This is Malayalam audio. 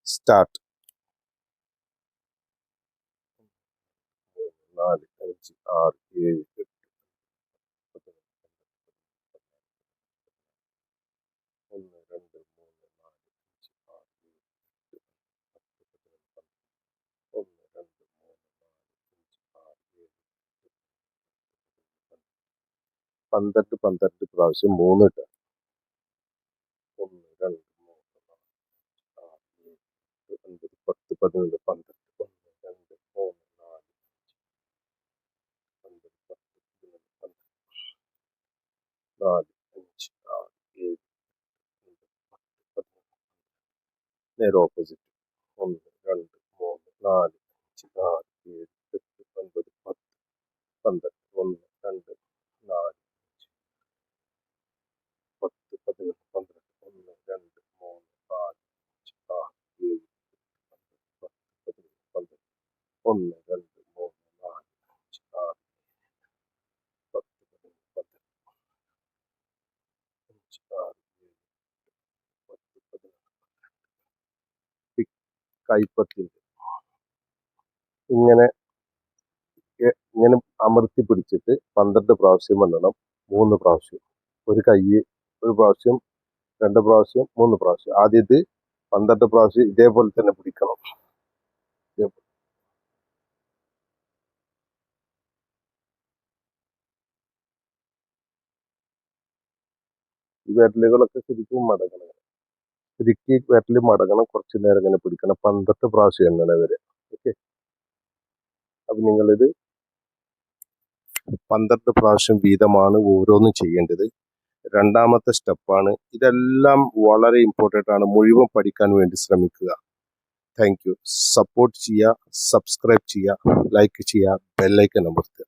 സ്റ്റാർട്ട്. 4, 5, 6, 7, 8, 1, 2, 3, 4, 5, 6, 7, 1, 2, 3, 4, 5, 6, 7, 12 12 പ്രാവശ്യം 3 ഇട്ട് 1, 2, 3, 4, 6, 7, 8, 9, 10, 11, 12, 1, 2, 3, 4, 5, 10, 11, 12, 4, 5, 6, 7, 10, 11. നേരെ ഓപ്പോസിറ്റ് 1, 2, 3, 4, 5, 6, 7, 8, 9, 10, 12, 1, 2, 4, 10, 11, 12, 1, 2, 3, 4, 5, 6, 7, 10, 11, 12, 1, 2, 3, 4, 5, 6, 10, 11, 12, 5, 6, 7, 10, 11. കൈപ്പത്തിൻ്റെ ഇങ്ങനെ ഇങ്ങനെ അമർത്തി പിടിച്ചിട്ട് 12 പ്രാവശ്യം വന്നണം. 3 പ്രാവശ്യം ഒരു കൈ, ഒരു പ്രാവശ്യം, 2 പ്രാവശ്യം, 3 പ്രാവശ്യം. ആദ്യം ഇത് 12 പ്രാവശ്യം ഇതേപോലെ തന്നെ പിടിക്കണം. ഈ വിരലുകളൊക്കെ ശരിക്കും മടങ്ങണം. ശരിക്കും വിരല് മടങ്ങണം. കുറച്ച് നേരം ഇങ്ങനെ പിടിക്കണം. 12 പ്രാവശ്യം എണ്ണണ വരെ. ഓക്കെ. അപ്പൊ നിങ്ങളിത് 12 പ്രാവശ്യം വീതമാണ് ഓരോന്നും ചെയ്യേണ്ടത്. രണ്ടാമത്തെ സ്റ്റെപ്പാണ്. ഇതെല്ലാം വളരെ ഇമ്പോർട്ടൻ്റ് ആണ്. മുഴുവൻ പഠിക്കാൻ വേണ്ടി ശ്രമിക്കുക. Thank you. സപ്പോർട്ട് ചെയ്യുക, സബ്സ്ക്രൈബ് ചെയ്യുക, ലൈക്ക് ചെയ്യുക, ബെല്ലൈക്കൻ അമർത്തുക.